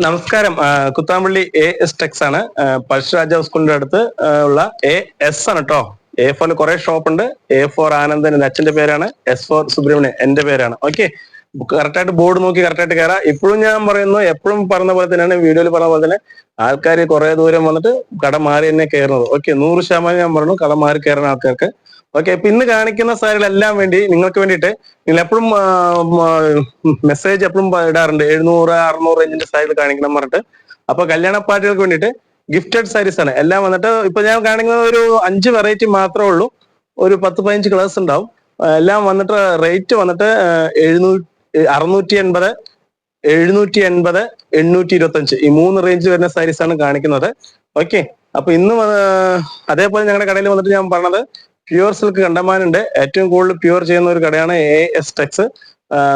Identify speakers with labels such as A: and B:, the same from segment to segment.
A: നമസ്കാരം. Kuthampully S Tex ആണ്. പഴശ്ശിരാജാവ് സ്കൂളിന്റെ അടുത്ത് ഉള്ള എസ് ആണ് കേട്ടോ. A4 കുറെ ഷോപ്പ് ഉണ്ട്. A4 ആനന്ദൻ എന്റെ അച്ഛന്റെ പേരാണ്. S4 സുബ്രഹ്മണ്യൻ എന്റെ പേരാണ്. ഓക്കെ, കറക്റ്റായിട്ട് ബോർഡ് നോക്കി കറക്റ്റായിട്ട് കയറാം. ഇപ്പോഴും ഞാൻ പറയുന്നു, എപ്പോഴും പറഞ്ഞ പോലെ തന്നെയാണ്, വീഡിയോയിൽ പറഞ്ഞ പോലെ തന്നെ ആൾക്കാർ കുറെ ദൂരം വന്നിട്ട് കട മാറി തന്നെ കയറുന്നത്. ഓക്കെ, 100% ഞാൻ പറഞ്ഞു കട മാറി കയറുന്ന ആൾക്കാർക്ക്. ഓക്കെ, അപ്പൊ ഇന്ന് കാണിക്കുന്ന സാരികളെല്ലാം വേണ്ടി നിങ്ങൾക്ക് വേണ്ടിയിട്ട് നിങ്ങൾ എപ്പോഴും മെസ്സേജ് എപ്പോഴും ഇടാറുണ്ട് 700-600 റേഞ്ചിന്റെ സാരികൾ കാണിക്കണം പറഞ്ഞിട്ട്. അപ്പൊ കല്യാണ പാർട്ടികൾക്ക് വേണ്ടിയിട്ട് ഗിഫ്റ്റഡ് സാരീസ് ആണ് എല്ലാം വന്നിട്ട്. ഇപ്പൊ ഞാൻ കാണിക്കുന്നത് ഒരു 5 വെറൈറ്റി മാത്രമേ ഉള്ളൂ. ഒരു 10-15 കളേഴ്സ് ഉണ്ടാവും. എല്ലാം വന്നിട്ട് റേറ്റ് വന്നിട്ട് 680, 780, 825 ഈ 3 റേഞ്ച് വരുന്ന സാരീസ് ആണ് കാണിക്കുന്നത്. ഓക്കെ, അപ്പൊ ഇന്ന് അതേപോലെ ഞങ്ങളുടെ കടയിൽ വന്നിട്ട് ഞാൻ പറഞ്ഞത് പ്യുവർ സിൽക്ക് കണ്ടമാനുണ്ട്. ഏറ്റവും കൂടുതൽ പ്യുവർ ചെയ്യുന്ന ഒരു കടയാണ് എസ് ടെക്സ്.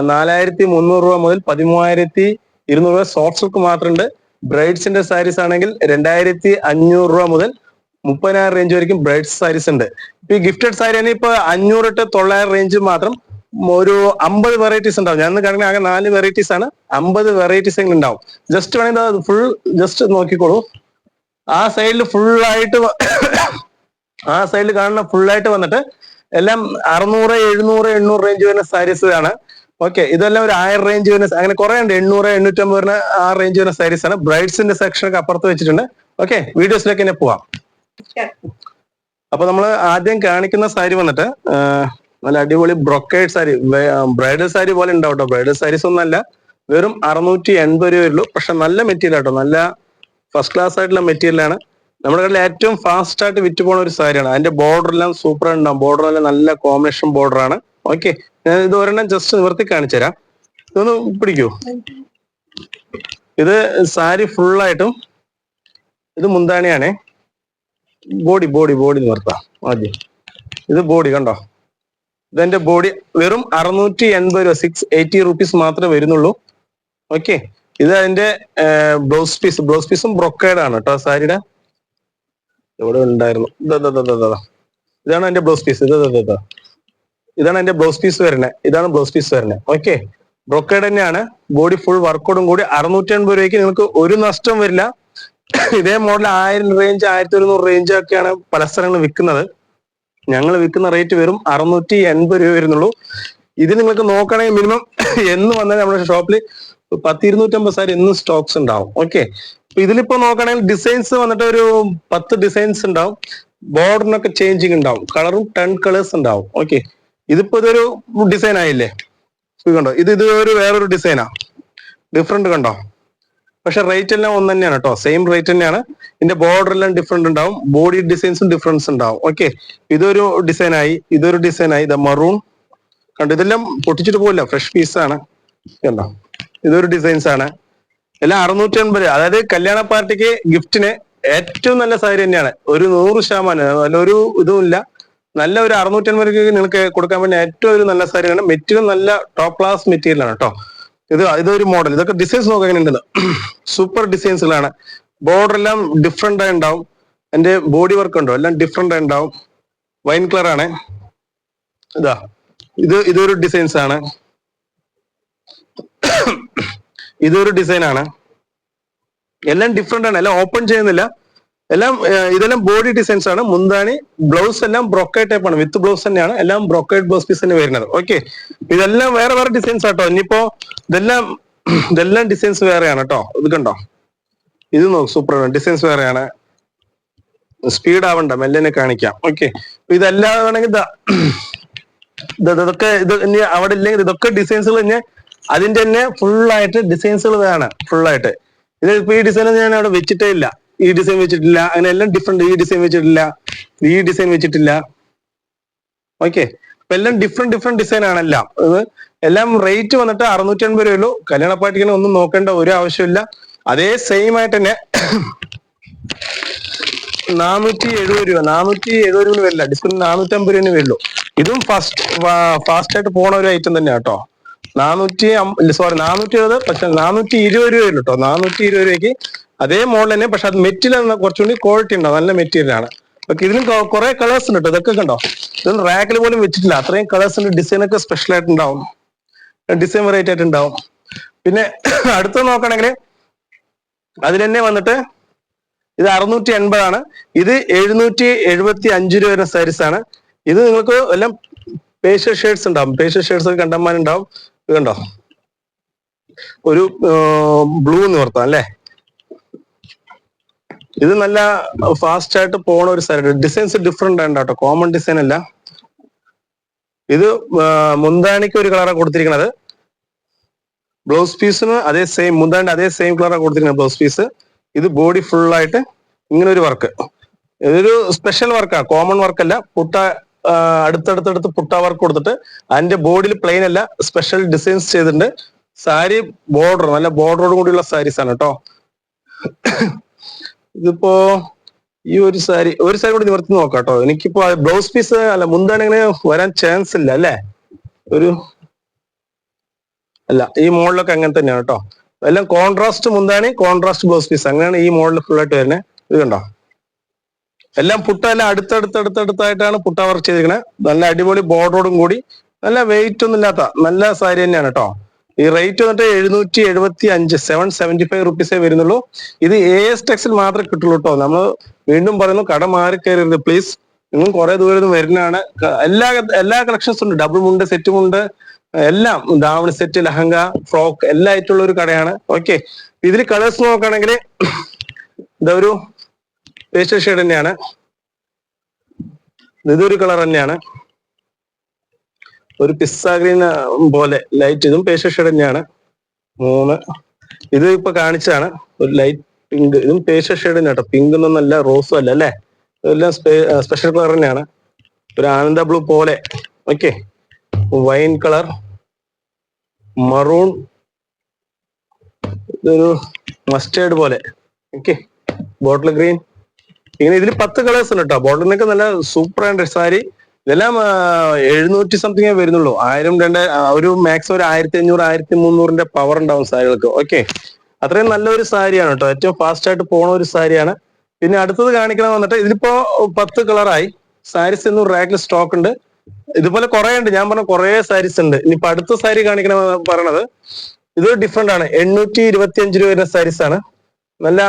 A: 4300 രൂപ മുതൽ 13200 രൂപ സോഫ്റ്റ് സിൽക്ക് മാത്രമുണ്ട്. ബ്രൈഡ്സിന്റെ സാരീസ് ആണെങ്കിൽ 2500 രൂപ മുതൽ 30,000 റേഞ്ച് വരെയും ബ്രൈഡ്സ് സാരീസ് ഉണ്ട്. ഇപ്പൊ ഈ ഗിഫ്റ്റഡ് സാരി തന്നെ ഇപ്പൊ 500 to 900 റേഞ്ച് മാത്രം ഒരു 50 വെറൈറ്റീസ് ഉണ്ടാവും. ഞാൻ കാരണം ആകെ 4 വെറൈറ്റീസ് ആണ്. 50 വെറൈറ്റീസ് എങ്കിലും ഉണ്ടാവും. ജസ്റ്റ് വേണമെങ്കിൽ ഫുൾ ജസ്റ്റ് നോക്കിക്കോളൂ. ആ സൈഡിൽ ഫുള്ളായിട്ട് ആ സൈഡിൽ കാണുന്ന ഫുള്ളായിട്ട് വന്നിട്ട് എല്ലാം 600, 700, 800 റേഞ്ച് വരുന്ന സാരീസ് ആണ്. ഓക്കെ, ഇതെല്ലാം ഒരു 1000 റേഞ്ച് വരുന്ന, അങ്ങനെ കുറെ ഉണ്ട്. 800, 850 വരുന്ന ആ റേഞ്ച് വരുന്ന സാരീസ് ആണ്. ബ്രൈഡ്സിന്റെ സെക്ഷനൊക്കെ അപ്പുറത്ത് വെച്ചിട്ടുണ്ട്. ഓക്കെ, വീഡിയോസിലേക്ക് തന്നെ പോവാം. അപ്പൊ നമ്മൾ ആദ്യം കാണിക്കുന്ന സാരി വന്നിട്ട് നല്ല അടിപൊളി ബ്രൊക്കേഡ് സാരി, ബ്രൈഡൽ സാരി പോലെ ഉണ്ടാവും കേട്ടോ. ബ്രൈഡൽ സാരീസ് ഒന്നല്ല, വെറും 680 രൂപ ഉള്ളൂ. പക്ഷെ നല്ല മെറ്റീരിയൽ കേട്ടോ, നല്ല ഫസ്റ്റ് ക്ലാസ് ആയിട്ടുള്ള മെറ്റീരിയലാണ്. നമ്മുടെ കയ്യിൽ ഏറ്റവും ഫാസ്റ്റ് ആയിട്ട് വിറ്റ് പോണ ഒരു സാരിയാണ്. അതിന്റെ ബോർഡർ എല്ലാം സൂപ്പർ ഉണ്ടാവും. ബോർഡർ എല്ലാം നല്ല കോമ്പിനേഷൻ ബോർഡർ ആണ്. ഓക്കെ, ഞാൻ ഇത് ഒരെണ്ണം ജസ്റ്റ് നിവർത്തി കാണിച്ചു തരാം. ഇതൊന്ന് പിടിക്കൂ. ഇത് സാരി ഫുള്ളായിട്ടും, ഇത് മുന്താണിയാണേ. ബോഡി ബോഡി ബോഡി നിവർത്താം ആദ്യം. ഇത് ബോഡി കണ്ടോ, ഇതെന്റെ ബോഡി. വെറും 680 രൂപ, 680 റുപ്പീസ് മാത്രമേ വരുന്നുള്ളൂ. ഓക്കെ, ഇത് അതിന്റെ ബ്ലൗസ് പീസ്. ബ്ലൗസ് പീസും ബ്രൊക്കേഡ് ആണ് കേട്ടോ സാരിയുടെ. ഇവിടെ ഉണ്ടായിരുന്നു. ഇതാണ് എന്റെ ബ്ലൗസ് പീസ്. ഇതാണ് എന്റെ ബ്ലൗസ് പീസ് വരുന്നത്. ഇതാണ് ബ്ലൗസ് പീസ് വരുന്നത്. ഓക്കെ, ബ്രൊക്കേഡ് തന്നെയാണ്. ബോഡി ഫുൾ വർക്കോടും കൂടി 680 രൂപയ്ക്ക് നിങ്ങൾക്ക് ഒരു നഷ്ടം വരില്ല. ഇതേ മോഡൽ 1000 റേഞ്ച്, 1100 റേഞ്ച് ഒക്കെയാണ് പല സ്ഥലങ്ങളും വിൽക്കുന്നത്. ഞങ്ങൾ വിൽക്കുന്ന റേറ്റ് വെറും 680 രൂപ വരുന്നുള്ളൂ. ഇത് നിങ്ങൾക്ക് നോക്കണമെങ്കിൽ മിനിമം എന്ന് വന്നാൽ നമ്മുടെ ഷോപ്പിൽ 10-250 സാരി എന്നും സ്റ്റോക്സ് ഉണ്ടാവും. ഓക്കെ, ഇതിലിപ്പോ നോക്കുകയാണെങ്കിൽ ഡിസൈൻസ് വന്നിട്ട് ഒരു 10 ഡിസൈൻസ് ഉണ്ടാവും. ബോർഡറിനൊക്കെ ചേഞ്ചിങ് ഉണ്ടാവും. കളറും 10 കളേഴ്സ് ഉണ്ടാവും. ഓക്കെ, ഇതിപ്പോ ഇതൊരു ഡിസൈൻ ആയില്ലേ, കണ്ടോ. ഇത് ഒരു വേറൊരു ഡിസൈനാ, ഡിഫറെന്റ് കണ്ടോ. പക്ഷെ റേറ്റ് എല്ലാം ഒന്ന് തന്നെയാണ് കേട്ടോ, സെയിം റേറ്റ് തന്നെയാണ്. ഇതിന്റെ ബോർഡർ എല്ലാം ഡിഫറെന്റ് ഉണ്ടാവും. ബോഡി ഡിസൈൻസും ഡിഫറൻസ് ഉണ്ടാവും. ഓക്കെ, ഇതൊരു ഡിസൈനായി, ഇതൊരു ഡിസൈനായി. ഇത് മറൂൺ കണ്ടോ. ഇതെല്ലാം പൊട്ടിച്ചിട്ട് പോകില്ല, ഫ്രഷ് പീസാണ് കണ്ടോ. ഇതൊരു ഡിസൈൻസ് ആണ്. എല്ലാം 680. അതായത് കല്യാണ പാർട്ടിക്ക് ഗിഫ്റ്റിന് ഏറ്റവും നല്ല സാരി തന്നെയാണ്. ഒരു 100% ഒരു ഇതുമില്ല. നല്ല ഒരു 680 നിങ്ങൾക്ക് കൊടുക്കാൻ വേണ്ടി ഏറ്റവും ഒരു നല്ല സാരിയാണ്. മെറ്റീരിയൽ നല്ല ടോപ്പ് ക്ലാസ് മെറ്റീരിയൽ ആണ് കേട്ടോ. ഇതൊരു മോഡൽ. ഇതൊക്കെ ഡിസൈൻസ് നോക്കാൻ എങ്ങനെയുണ്ടെന്ന്. സൂപ്പർ ഡിസൈൻസുകളാണ്. ബോർഡർ എല്ലാം ഡിഫറെന്റ് ആയി ഉണ്ടാവും. എന്റെ ബോഡി വർക്ക് ഉണ്ടോ എല്ലാം ഡിഫറെന്റ് ആയി ഉണ്ടാവും. വൈൻ കളർ ആണ്. ഇതൊരു ഡിസൈൻസ് ആണ്. ഇതൊരു ഡിസൈൻ ആണ്. എല്ലാം ഡിഫറെന്റ് ആണ്. എല്ലാം ഓപ്പൺ ചെയ്യുന്നില്ല. ഇതെല്ലാം ബോഡി ഡിസൈൻസ് ആണ്. മുന്താണി ബ്ലൗസ് എല്ലാം ബ്രൊക്കേഡ് ടൈപ്പ് ആണ്. വിത്ത് ബ്ലൗസ് തന്നെയാണ്. എല്ലാം ബ്രൊക്കേഡ് ബ്ലൗസ് പീസ് തന്നെ വരുന്നത്. ഓക്കെ, ഇതെല്ലാം വേറെ വേറെ ഡിസൈൻസ് ആട്ടോ. ഇനിയിപ്പോ ഇതെല്ലാം ഡിസൈൻസ് വേറെയാണ് കേട്ടോ. ഇത് കണ്ടോ, ഇത് നോക്ക്, സൂപ്പർ ആണ്. ഡിസൈൻസ് വേറെയാണ്. സ്പീഡ് ആവണ്ട, മെല്ലനെ കാണിക്കാം. ഓക്കെ, ഇതെല്ലാം വേണമെങ്കിൽ ഇതൊക്കെ ഇനി അവിടെ ഇല്ലെങ്കിൽ ഇതൊക്കെ ഡിസൈൻസുകൾ തന്നെ അതിന്റെ തന്നെ ഫുള്ളായിട്ട് ഡിസൈൻസുകൾ വേണം. ഫുള്ളായിട്ട് ഇപ്പൊ ഈ ഡിസൈൻ ഞാൻ അവിടെ വെച്ചിട്ടേ ഇല്ല. ഈ ഡിസൈൻ വെച്ചിട്ടില്ല. അങ്ങനെ എല്ലാം ഡിഫറെന്റ്. ഈ ഡിസൈൻ വെച്ചിട്ടില്ല, ഈ ഡിസൈൻ വെച്ചിട്ടില്ല. ഓക്കെ, അപ്പൊ എല്ലാം ഡിഫറെന്റ് ഡിസൈൻ ആണ് എല്ലാം. എല്ലാം റേറ്റ് വന്നിട്ട് 680 രൂപയുള്ളൂ. കല്യാണ പാർട്ടിക്ക് ഒന്നും നോക്കേണ്ട ഒരു ആവശ്യമില്ല. അതേ സെയിം ആയിട്ട് തന്നെ 470 രൂപ. 470 രൂപ വരില്ല. ഡിസ്കൗണ്ട് 450 രൂപ വരുള്ളൂ. ഇതും ഫാസ്റ്റ് ആയിട്ട് പോണ ഒരു ഐറ്റം തന്നെയാ കേട്ടോ. 420, പക്ഷെ 420 രൂപ വരും കേട്ടോ. 420 രൂപയ്ക്ക് അതേ മോഡൽ തന്നെ. പക്ഷെ അത് മെറ്റീരിയൽ കുറച്ചുകൂടി ക്വാളിറ്റി ഉണ്ടാവും. നല്ല മെറ്റീരിയൽ ആണ്. ഓക്കെ, ഇതിലും കുറെ കളേഴ്സ് ഉണ്ട് കേട്ടോ. ഇതൊക്കെ കണ്ടോ, ഇതൊന്നും റാക്കിൽ പോലും വെച്ചിട്ടില്ല. അത്രയും കളേഴ്സ് ഉണ്ട്. ഡിസൈൻ ഒക്കെ സ്പെഷ്യൽ ആയിട്ടുണ്ടാവും. ഡിസൈൻ വെറൈറ്റി ആയിട്ടുണ്ടാവും. പിന്നെ അടുത്ത നോക്കണമെങ്കിൽ അതിൽ തന്നെ വന്നിട്ട് ഇത് 680 ഇത് 775 രൂപ വരുന്ന സാരീസ് ആണ്. ഇത് നിങ്ങൾക്ക് എല്ലാം പേഷ്യൽ ഷെയ്ഡ്സ് ഉണ്ടാവും. പേഷ്യൽ ഷെയ്ഡ്സ് ഒക്കെ കണ്ടമാനുണ്ടാവും. ഇത് കണ്ടോ, ഒരു ബ്ലൂ എന്ന് ഓർത്താം അല്ലേ. ഇത് നല്ല ഫാസ്റ്റ് ആയിട്ട് പോണ ഒരു സാരി. ഡിസൈൻസ് ഡിഫറെന്റ് ആണ് കേട്ടോ, കോമൺ ഡിസൈൻ അല്ല. ഇത് മുന്താണിക്ക് ഒരു കളറാണ് കൊടുത്തിരിക്കുന്നത്. ബ്ലൗസ് പീസിന് അതേ സെയിം, മുന്താണിന്റെ അതേ സെയിം കളറാണ് കൊടുത്തിരിക്കുന്നത് ബ്ലൗസ് പീസ്. ഇത് ബോഡി ഫുൾ ആയിട്ട് ഇങ്ങനെ ഒരു വർക്ക്. ഇതൊരു സ്പെഷ്യൽ വർക്കാണ്, കോമൺ വർക്കല്ല. പുട്ട അടുത്തടുത്തടുത്ത് പുട്ട വർക്ക് കൊടുത്തിട്ട് അതിന്റെ ബോഡിയിൽ പ്ലെയിൻ അല്ല, സ്പെഷ്യൽ ഡിസൈൻസ് ചെയ്തിട്ടുണ്ട്. സാരി ബോർഡർ നല്ല ബോർഡറോട് കൂടിയുള്ള സാരീസ് ആണ് കേട്ടോ. ഇതിപ്പോ ഈ ഒരു സാരി കൂടി നിവർത്തി നോക്കാം കേട്ടോ. എനിക്കിപ്പോ ബ്ലൗസ് പീസ് അല്ല, മുന്താണ് ഇങ്ങനെ വരാൻ ചാൻസ് ഇല്ല അല്ലേ. ഒരു അല്ല, ഈ മോഡലൊക്കെ അങ്ങനെ തന്നെയാണ് കേട്ടോ. എല്ലാം കോൺട്രാസ്റ്റ് മുന്താണി, കോൺട്രാസ്റ്റ് ബ്ലൗസ് പീസ്, അങ്ങനെയാണ് ഈ മോഡൽ ഫുൾ ആയിട്ട് വരുന്നത്. ഇത് കണ്ടോ, എല്ലാം പുട്ട എല്ലാം അടുത്തടുത്തായിട്ടാണ് പുട്ട വർക്ക് ചെയ്തിരിക്കുന്നത്. നല്ല അടിപൊളി ബോർഡറോടും കൂടി, നല്ല വെയിറ്റ് ഒന്നും ഇല്ലാത്ത നല്ല സാരി തന്നെയാണ് കേട്ടോ. ഈ റേറ്റ് വന്നിട്ട് 775, 775 റുപ്പീസേ വരുന്നുള്ളൂ. ഇത് AS ടെക്സിൽ മാത്രമേ കിട്ടുള്ളൂ കേട്ടോ. നമ്മൾ വീണ്ടും പറയുന്നു, കട മാറി കയറരുത് പ്ലീസ്. നിങ്ങൾ കുറെ ദൂരം വരുന്നതാണ്. എല്ലാ കളക്ഷൻസും ഉണ്ട്. ഡബിൾ മുണ്ട്, സെറ്റ് മുണ്ട്, എല്ലാം ദാവണി സെറ്റ്, ലഹങ്ക, ഫ്രോക്ക് എല്ലാം ആയിട്ടുള്ള ഒരു കടയാണ്. ഓക്കെ, ഇതിൽ കളേഴ്സ് നോക്കുകയാണെങ്കിൽ ഇതാ ഒരു പേസ്റ്റൽ ഷെയ്ഡ് തന്നെയാണ്. ഇതൊരു കളർ തന്നെയാണ്, ഒരു പിസ്സ ഗ്രീൻ പോലെ ലൈറ്റ്. ഇതും പേസ്റ്റൽ ഷെയ്ഡ് തന്നെയാണ്. 3 ഇത് ഇപ്പൊ കാണിച്ചതാണ്, ഒരു ലൈറ്റ് പിങ്ക്. ഇതും പേസ്റ്റൽ ഷെയ്ഡ് തന്നെ കേട്ടോ, പിങ്ക് ഒന്നല്ല, റോസും അല്ല അല്ലേ. ഇതെല്ലാം സ്പെഷ്യൽ കളർ തന്നെയാണ്, ഒരു ആനന്ദ ബ്ലൂ പോലെ. ഓക്കെ, വൈൻ കളർ, മറൂൺ, ഇതൊരു മസ്റ്റേർഡ് പോലെ. Okay, bottle green. ഇങ്ങനെ ഇതിൽ 10 കളേഴ്സ് ഉണ്ട് കേട്ടോ. ബോട്ടിലിനൊക്കെ നല്ല സൂപ്പർ ആൻഡ് സാരി. ഇതെല്ലാം 700 സംതിങ്ങേ വരുന്നുള്ളൂ. 1000 ഒരു മാക്സിമം ഒരു 1500 1300 പവർ ഉണ്ടാവും സാരികൾക്ക്. ഓക്കെ, അത്രയും നല്ലൊരു സാരിയാണ് കേട്ടോ. ഏറ്റവും ഫാസ്റ്റ് ആയിട്ട് പോണ ഒരു സാരിയാണ്. പിന്നെ അടുത്തത് കാണിക്കണം വന്നിട്ട് ഇതിലിപ്പോ 10 കളറായി. സാരീസ് ഇന്നും റാക്കിൽ സ്റ്റോക്ക് ഉണ്ട്. ഇതുപോലെ കുറെ ഉണ്ട്, ഞാൻ പറഞ്ഞ കുറെ സാരീസ് ഉണ്ട്. ഇനിയിപ്പോ അടുത്ത സാരി കാണിക്കണം പറയണത് ഇത് ഡിഫറെന്റ് ആണ്. 825 രൂപ വരുന്ന സാരീസ് ആണ്. നല്ല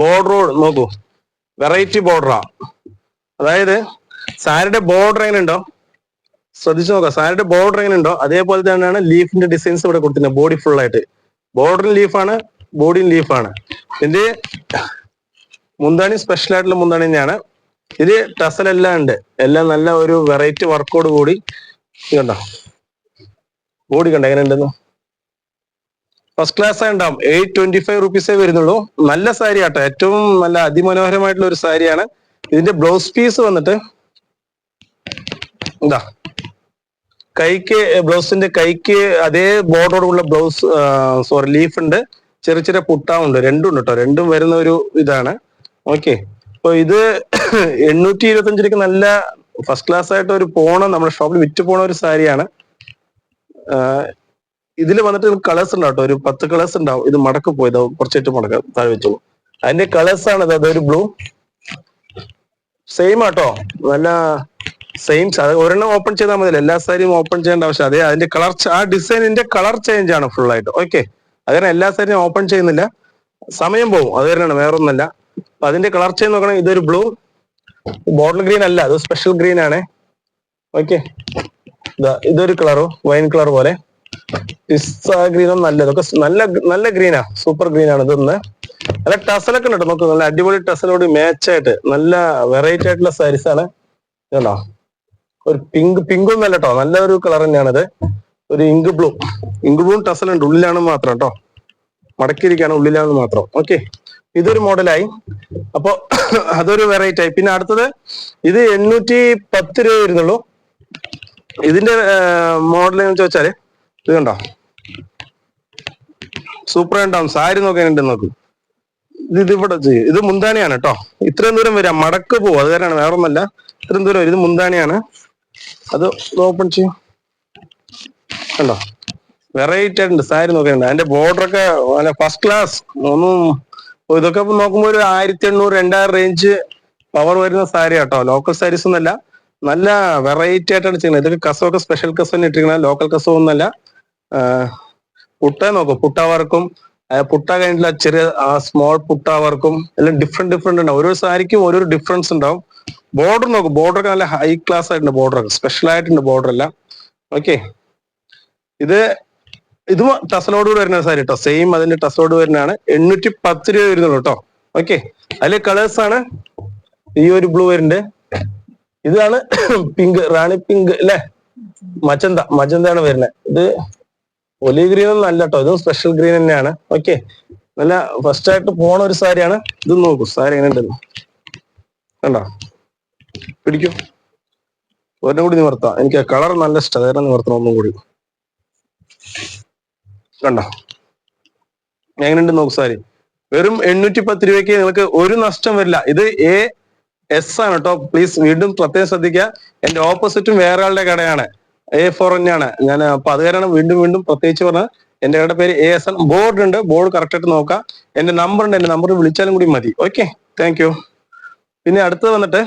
A: ബോർഡർ നോക്കൂ, വെറൈറ്റി ബോർഡറാ. അതായത് സാരിയുടെ ബോർഡർ എങ്ങനെ ഉണ്ടോ ശ്രദ്ധിച്ചു നോക്കാം. സാരിയുടെ ബോർഡർ എങ്ങനെ ഉണ്ടോ അതേപോലെ തന്നെയാണ് ലീഫിന്റെ ഡിസൈൻസ് ഇവിടെ കൊടുത്തിട്ടുണ്ട്. ബോഡി ഫുൾ ആയിട്ട് ബോർഡറും ലീഫാണ്, ബോഡിയും ലീഫാണ്. ഇതിന്റെ മുന്താണി സ്പെഷ്യൽ ആയിട്ടുള്ള മുന്താണി തന്നെയാണ്. ഇത് ടസലെല്ലാം ഉണ്ട്, എല്ലാം നല്ല ഒരു വെറൈറ്റി വർക്കോട് കൂടി. കണ്ടോ ബോഡി കണ്ട എങ്ങനെ ഉണ്ടെന്ന്. ഫസ്റ്റ് ക്ലാസ് ഉണ്ടാവും. 825 റുപ്പീസേ വരുന്നുള്ളൂ. നല്ല സാരി ആട്ടോ, ഏറ്റവും നല്ല അതിമനോഹരമായിട്ടുള്ള ഒരു സാരിയാണ്. ഇതിന്റെ ബ്ലൗസ് പീസ് വന്നിട്ട് എന്താ കൈക്ക്, ബ്ലൗസിന്റെ കൈക്ക് അതേ ബോർഡറോടുള്ള ബ്ലൗസ് ലീഫ് ഉണ്ട്, ചെറിയ ചെറിയ പുട്ടാവുണ്ട്. രണ്ടും ഉണ്ട് കേട്ടോ, രണ്ടും വരുന്ന ഒരു ഇതാണ്. ഓക്കെ, അപ്പൊ ഇത് 825 നല്ല ഫസ്റ്റ് ക്ലാസ് ആയിട്ട് ഒരു നമ്മുടെ ഷോപ്പിൽ വിറ്റ് പോണ ഒരു സാരിയാണ്. ഇതിൽ വന്നിട്ട് കളേഴ്സ് ഉണ്ടാവും കേട്ടോ, ഒരു 10 കളേഴ്സ് ഉണ്ടാവും. ഇത് മടക്ക് പോയത് കുറച്ചേറ്റ് മടക്ക താഴെ വെച്ചോളൂ. അതിന്റെ കളേഴ്സ് ആണ് അതൊരു ബ്ലൂ സെയിം ആട്ടോ, നല്ല സെയിം. അത് ഒരെണ്ണം ഓപ്പൺ ചെയ്താൽ മതി, എല്ലാ സാരിയും ഓപ്പൺ ചെയ്യേണ്ട ആവശ്യം. അതെ, അതിന്റെ കളർ, ആ ഡിസൈനിന്റെ കളർ ചേഞ്ച് ആണ് ഫുൾ ആയിട്ട്. ഓക്കെ, അങ്ങനെ എല്ലാ സാരിയും ഓപ്പൺ ചെയ്യുന്നില്ല, സമയം പോകും, അത് തന്നെയാണ്, വേറൊന്നല്ല. അപ്പൊ അതിന്റെ കളർ ചേഞ്ച് നോക്കണം. ഇതൊരു ബ്ലൂ, ബോട്ടിൽ ഗ്രീൻ അല്ല, അത് സ്പെഷ്യൽ ഗ്രീൻ ആണ്. ഓക്കെ, ഇതൊരു കളറോ വൈൻ കളർ പോലെ. പിസ്സ ഗ്രീനും നല്ലതൊക്കെ നല്ല ഗ്രീനാ, സൂപ്പർ ഗ്രീൻ ആണ്. ഇതൊന്ന് നല്ല ടസലൊക്കെ ഉണ്ട്, നോക്ക്, നല്ല അടിപൊളി ടസലോട് മാച്ച് ആയിട്ട് നല്ല വെറൈറ്റി ആയിട്ടുള്ള സാരീസ് ആണ്. ഇതുണ്ടോ, ഒരു പിങ്ക് ഒന്നും അല്ല കേട്ടോ, നല്ലൊരു കളർ തന്നെയാണിത്. ഒരു ഇങ്ക് ബ്ലൂ ടസലുണ്ട്, ഉള്ളിലാണ് മാത്രം കേട്ടോ, മടക്കിയിരിക്കാണ്, ഉള്ളിലാണ് മാത്രം. ഓക്കെ, ഇതൊരു മോഡലായി. അപ്പൊ അതൊരു വെറൈറ്റി ആയി. പിന്നെ അടുത്തത് ഇത് 810 രൂപ വരുന്നുള്ളൂ. ഇതിന്റെ മോഡൽ എന്ന് ചോദിച്ചാല് ഇത് കണ്ടോ, സൂപ്പർ ഉണ്ടാവും. സാരി നോക്കാനുണ്ട് നോക്കൂ. ഇത് ഇവിടെ ചെയ്യും, ഇത് മുന്താണിയാണ് കേട്ടോ. ഇത്രയും ദൂരം വരാം, മടക്ക് പോവും, അത് കാരണമാണ്, വേറെ ഒന്നല്ല. ഇത്രയും ദൂരം വരും. ഇത് മുന്താണിയാണ്, അത് ഓപ്പൺ ചെയ്യും. കണ്ടോ, വെറൈറ്റി ആയിട്ടുണ്ട്. സാരി നോക്കാനുണ്ട്, അതിന്റെ ബോർഡറൊക്കെ ഫസ്റ്റ് ക്ലാസ്. ഇതൊക്കെ നോക്കുമ്പോൾ ഒരു 1800 2000 റേഞ്ച് പവർ വരുന്ന സാരി കേട്ടോ. ലോക്കൽ സാരീസ് ഒന്നല്ല, നല്ല വെറൈറ്റി ആയിട്ടാണ് ചെയ്യുന്നത്. ഇതൊക്കെ കസവൊക്കെ സ്പെഷ്യൽ കസവ് തന്നെ ഇട്ടിരിക്കണം, ലോക്കൽ കസവ് ഒന്നല്ല. പുട്ട നോക്കും, പുട്ട വർക്കും പുട്ട കഴിഞ്ഞിട്ടുള്ള ചെറിയ സ്മോൾ പുട്ട വർക്കും എല്ലാം ഡിഫറെന്റ് ഉണ്ടാവും. ഓരോ സാരിക്കും ഓരോ ഡിഫറൻസ് ഉണ്ടാവും. ബോർഡർ നോക്കും, ബോർഡർ നല്ല ഹൈ ക്ലാസ് ആയിട്ടുണ്ട്, ബോർഡർ സ്പെഷ്യൽ ആയിട്ടുണ്ട് ബോർഡർ എല്ലാം. ഓക്കെ, ഇതും ടസലോട് കൂടി വരുന്ന സാരി കേട്ടോ, സെയിം അതിന്റെ ടസലോട് വരുന്നതാണ്. 810 രൂപ വരുന്നുള്ളൂ കേട്ടോ. ഓക്കെ, അതിലെ കളേഴ്സ് ആണ് ഈ ഒരു ബ്ലൂ വരുന്നുണ്ട്, ഇതാണ് പിങ്ക്, റാണി പിങ്ക് അല്ലെ, മജന്താണ് വരുന്നത്. ഇത് ഒലീവ് ഗ്രീൻ ഒന്നും അല്ല കേട്ടോ, ഇതും സ്പെഷ്യൽ ഗ്രീൻ തന്നെയാണ്. ഓക്കെ, നല്ല ഫസ്റ്റ് ആയിട്ട് പോണ ഒരു സാരിയാണ്. ഇത് നോക്കൂ സാരി എങ്ങനെ ഉണ്ടെന്ന് കണ്ടോ, പിടിക്കും. ഒരെണ്ണം കൂടി നിവർത്താം, എനിക്ക് കളർ നല്ല ഇഷ്ടം, വേറെ നിവർത്തണം ഒന്നും കൂടി. കണ്ടോ എങ്ങനെയുണ്ട് നോക്കൂ സാരി. വെറും 810 രൂപയ്ക്ക് നിങ്ങൾക്ക് ഒരു നഷ്ടം വരില്ല. ഇത് AS ആണ് കേട്ടോ, പ്ലീസ് വീണ്ടും പ്രത്യേകം ശ്രദ്ധിക്കുക. എന്റെ ഓപ്പോസിറ്റും വേറെ ആളുടെ കടയാണ്, A4 തന്നെയാണ് ഞാൻ. അപ്പൊ അത് കാരണം വീണ്ടും പ്രത്യേകിച്ച് പറഞ്ഞാൽ എന്റെ കടയുടെ പേര് AS ആണ്. ബോർഡ് ഉണ്ട്, ബോർഡ് കറക്റ്റ് ആയിട്ട് നോക്കാം. എന്റെ നമ്പർ ഉണ്ട്, എന്റെ നമ്പർ വിളിച്ചാലും കൂടി മതി. Okay, thank you. പിന്നെ അടുത്തത് വന്നിട്ട്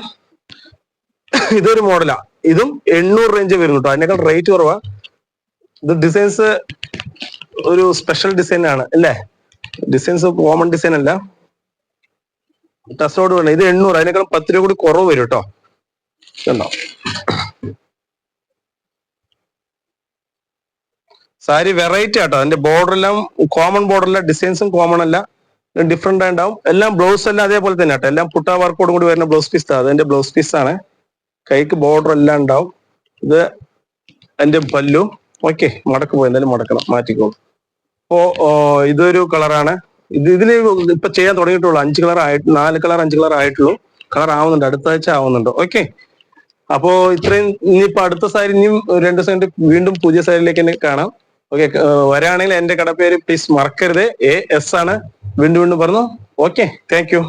A: ഇതൊരു മോഡലാ, ഇതും 800 റേഞ്ച് വരുന്നു കേട്ടോ, അതിനേക്കാൾ റേറ്റ് കുറവാ. ഇത് ഡിസൈൻസ് ഒരു സ്പെഷ്യൽ ഡിസൈൻ ആണ് അല്ലേ, ഡിസൈൻസ് കോമൺ ഡിസൈൻ അല്ല. ടസോട് വേണം, ഇത് 800, അതിനേക്കാൾ 10 രൂപ കൂടി കുറവ് വരും കേട്ടോ. കണ്ടോ സാരി വെറൈറ്റി ആട്ടോ, അതിന്റെ ബോർഡർ എല്ലാം കോമൺ ബോർഡർ അല്ല, ഡിസൈൻസും കോമൺ അല്ല, ഡിഫറെന്റ് ആയിട്ടുണ്ടാവും. എല്ലാം ബ്ലൗസ് എല്ലാം അതേപോലെ തന്നെ കേട്ടോ, എല്ലാം പുട്ട വർക്കോടും കൂടി വരുന്ന ബ്ലൗസ് പീസ്, അതിന്റെ ബ്ലൗസ് പീസ് ആണ്. കൈക്ക് ബോർഡർ എല്ലാം ഉണ്ടാവും. ഇത് അതിന്റെ പല്ലു. ഓക്കെ, മടക്ക് പോയി, എന്തായാലും മടക്കണം, മാറ്റിക്കോളൂ. അപ്പോ ഇതൊരു കളറാണ്. ഇതിന് ഇപ്പൊ ചെയ്യാൻ തുടങ്ങിയിട്ടുള്ളൂ, 5 കളർ ആയിട്ട്, 4 കളർ 5 കളർ ആയിട്ടുള്ളൂ. കളർ ആവുന്നുണ്ട്, അടുത്ത ആഴ്ച ആവുന്നുണ്ട്. ഓക്കെ, അപ്പോ ഇത്രയും. ഇനിയിപ്പോ അടുത്ത സാരി ഇനിയും 2 ദിവസം കഴിഞ്ഞിട്ട് വീണ്ടും പുതിയ സാരിയിലേക്ക് തന്നെ കാണാം. ഓക്കെ, വരാണെങ്കിൽ എന്റെ കടപ്പേര് പ്ലീസ് മറക്കരുത്, AS ആണ്. വീണ്ടും പറഞ്ഞു. Okay, thank you.